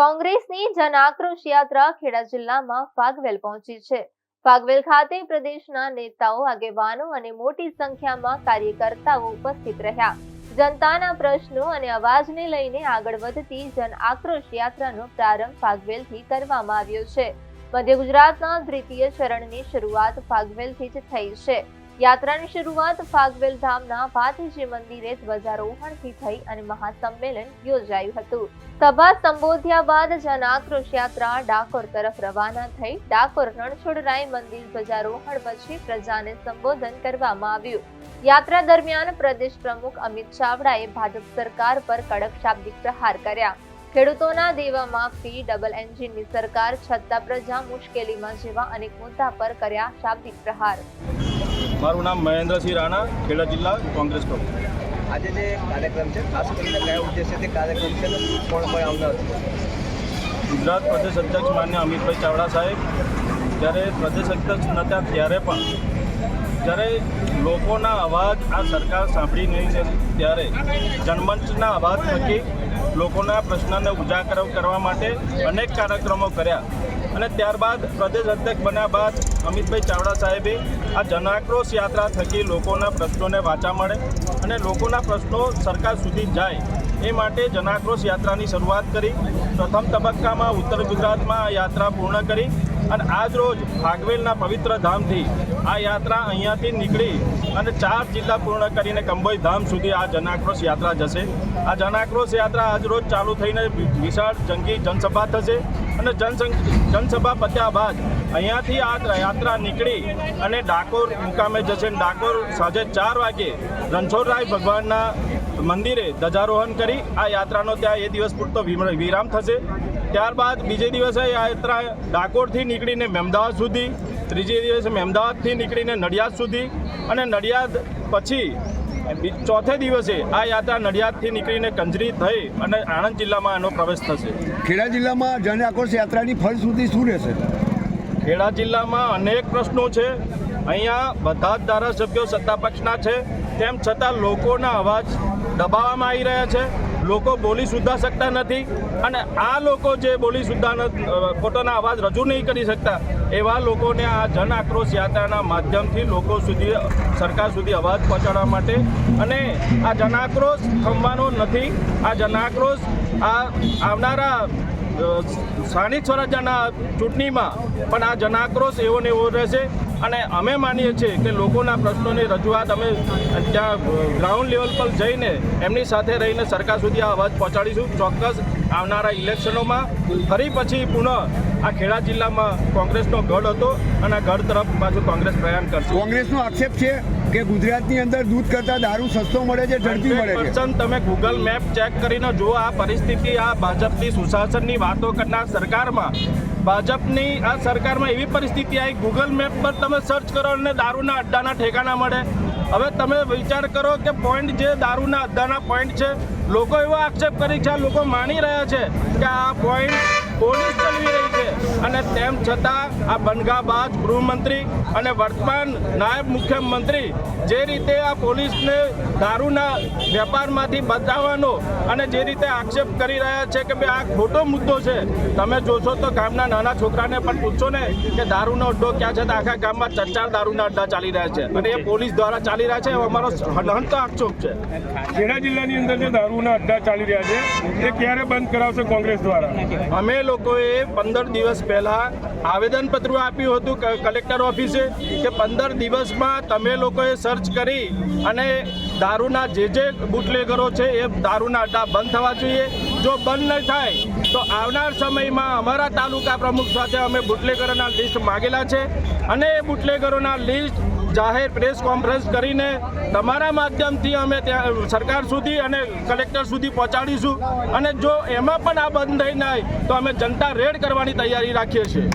કોંગ્રેસની જન આક્રોશ યાત્રા ખેડા જિલ્લામાં ફાગવેલ પહોંચી છે। ફાગવેલ ખાતે પ્રદેશના નેતાઓ, આગેવાનો અને મોટી સંખ્યામાં કાર્યકર્તાઓ ઉપસ્થિત રહ્યા। જનતાના પ્રશ્નો અને અવાજને લઈને આગળ વધતી જન આક્રોશ યાત્રાનો પ્રારંભ ફાગવેલથી કરવામાં આવ્યો છે। મધ્ય ગુજરાતના દ્વિતીય ચરણની શરૂઆત ફાગવેલથી જ થઈ છે। યાત્રાની શરૂઆત ફાગવેલ ધામના ભાતીજી મંદિરે ધ્વજારોહણથી થઈ અને મહાસંમેલન યોજાયું હતું। સભા સંબોધ્યા બાદ જન આક્રોશ યાત્રા ડાકોર તરફ રવાના થઈ। ડાકોર રણછોડરાય મંદિર ધ્વજારોહણ પછી પ્રજાને સંબોધન કરવામાં આવ્યું। યાત્રા દરમિયાન પ્રદેશ પ્રમુખ અમિત ચાવડાએ ભાજપ સરકાર પર કડક શાબ્દિક પ્રહાર કર્યા। ખેડૂતોના દેવા માફી, ડબલ એન્જિનની સરકાર છતાં પ્રજા મુશ્કેલીમાં જેવા અનેક મુદ્દા પર કર્યા શાબ્દિક પ્રહાર। મારું નામ મહેન્દ્રસિંહ રાણા, ખેડા જિલ્લા કોંગ્રેસ પ્રમુખ। આજે જે કાર્યક્રમ છે, ખાસ કરીને કયા ઉદ્દેશ્યથી કાર્યક્રમ છે, કોણ કોઈ આવનાર છે? ગુજરાત પ્રદેશ અધ્યક્ષ માન્ય અમિતભાઈ ચાવડા સાહેબ જ્યારે પ્રદેશ અધ્યક્ષ નહોતા ત્યારે પણ જ્યારે લોકોના અવાજ આ સરકાર સાંભળી નહીં ત્યારે જનમંચના અવાજ થકી લોકોના પ્રશ્નને ઉજાગર કરવા માટે અનેક કાર્યક્રમો કર્યા અને ત્યારબાદ પ્રદેશ અધ્યક્ષ બન્યા બાદ અમિતભાઈ ચાવડા સાહેબે આ જનાક્રોશ યાત્રા થકી લોકોના પ્રશ્નોને વાચા મળે અને લોકોના પ્રશ્નો સરકાર સુધી જાય એ માટે જનાક્રોશ યાત્રાની શરૂઆત કરી। પ્રથમ તબક્કામાં ઉત્તર ગુજરાતમાં આ યાત્રા પૂર્ણ કરી અને આજ રોજ ફાગવેલના પવિત્ર ધામથી આ યાત્રા અહીંયાથી નીકળી અને 4 જિલ્લા પૂર્ણ કરીને કંબોઈ ધામ સુધી આ જનાક્રોશ યાત્રા જશે। આ જનાક્રોશ યાત્રા આજ રોજ ચાલુ થઈને વિશાળ જંગી જનસભા થશે અને જનસભા પત્યા બાદ અહીંયાથી આ યાત્રા નીકળી અને ડાકોર મુકામે જશે। ડાકોર સાંજે 4 વાગે રણછોડરાય ભગવાનના મંદિરે ધ્વજારોહણ કરી આ યાત્રાનો ત્યાં એ દિવસ પૂરતો વિરામ થશે। ત્યારબાદ બીજે દિવસે આ યાત્રા ડાકોરથી નીકળીને મહેમદાવાદ સુધી, ત્રીજે દિવસે મહેમદાવાદથી નીકળીને નડિયાદ સુધી અને નડિયાદ પછી ચોથે દિવસે આ યાત્રા નડિયાદથી નીકળીને કંજરી થઈ અને આણંદ જિલ્લામાં એનો પ્રવેશ થશે। ખેડા જિલ્લામાં જન આક્રોશ યાત્રાની ફલશ્રુતિ શું રહેશે? ખેડા જિલ્લામાં અનેક પ્રશ્નો છે। અહીંયા બધા જ ધારાસભ્યો સત્તા પક્ષના છે, તેમ છતાં લોકોના અવાજ દબાવવામાં આવી રહ્યા છે। લોકો બોલી સુદ્ધા શકતા નથી અને આ લોકો જે બોલી સુદ્ધા પોતાના અવાજ રજૂ નહીં કરી શકતા એવા લોકોને આ જન આક્રોશ યાત્રાના માધ્યમથી લોકો સુધી, સરકાર સુધી અવાજ પહોંચાડવા માટે અને આ જન આક્રોશ થમવાનો નથી। આ જન આક્રોશ આવનારા સ્થાનિક સ્વરાજ્યના ચૂંટણીમાં પણ આ જન આક્રોશ એવો ને એવો રહેશે અને અમે માનીએ છીએ કે લોકોના પ્રશ્નોની રજૂઆત અમે ત્યાં ગ્રાઉન્ડ લેવલ પર જઈને એમની સાથે રહીને સરકાર સુધી આ અવાજ પહોંચાડીશું। ચોક્કસ આવનારા ઇલેક્શનોમાં ફરી પછી પુનઃ આ ખેડા જિલ્લામાં કોંગ્રેસનો ગઢ હતો અને આ ગઢ તરફ પાછું કોંગ્રેસ પ્રયાણ કરશે। કોંગ્રેસનો આક્ષેપ છે કે ગુજરાતની અંદર દૂધ કરતાં દારૂ સસ્તો મળે છે, ઝડપી મળે છે। તમે ગૂગલ મેપ ચેક કરીને જુઓ આ પરિસ્થિતિ, આ ભાજપની સુશાસનની વાતો કરનાર સરકારમાં, ભાજપની આ સરકારમાં એવી પરિસ્થિતિ આવી, ગૂગલ મેપ પર તમે સર્ચ કરો અને દારૂના અડ્ડાના ઠેકાણા મળે। હવે તમે વિચાર કરો કે પોઈન્ટ જે દારૂના અડ્ડાના પોઈન્ટ છે, લોકો એવો આક્ષેપ કરી છે, લોકો માની રહ્યા છે કે આ પોઈન્ટ પોલીસ ચલાવી રહી છે અને તેમ છતાં આ બનગાબાજ ગૃહમંત્રી અને વર્તમાન નાયબ મુખ્યમંત્રી જે રીતે આ પોલીસને દારૂના વેપારમાંથી બચાવવાનો અને જે રીતે આક્ષેપ કરી રહ્યા છે કે ભાઈ આ ખોટો મુદ્દો છે। તમે જોશો તો ગામના નાના છોકરાને પણ પૂછો ને કે દારૂનો અડ્ડો ક્યાં છે, તો આખા ગામમાં 4 દારૂના અડ્ડા ચાલી રહ્યા છે અને એ પોલીસ દ્વારા ચાલી રહ્યા છે, એવો અમારો હંતો આક્ષેપ છે। ખેડા જિલ્લાની અંદર જે દારૂના અડ્ડા ચાલી રહ્યા છે એ ક્યારે બંધ કરાવશે કોંગ્રેસ દ્વારા? અમે લોકોએ 15 દિવસ પહેલા આવેદનપત્ર આપ્યું હતું કલેક્ટર ઓફિસે કે 15 દિવસમાં તમે લોકોએ સર્ચ કરી અને દારૂના જે બુટલેગરો છે એ દારૂના અડ્ડા બંધ થવા જોઈએ। જો બંધ નહીં થાય તો આવનાર સમયમાં અમારા તાલુકા પ્રમુખ સાથે અમે બુટલેગરોના લિસ્ટ માગેલા છે અને એ બુટલેગરોના લિસ્ટ જાહેર પ્રેસ કોન્ફરન્સ કરીને તમારા માધ્યમથી અમે ત્યાં સરકાર સુધી અને કલેક્ટર સુધી પહોંચાડીશું અને જો એમાં પણ આ બંધ નહીં થાય તો અમે જનતા રેડ કરવાની તૈયારી રાખીએ છીએ।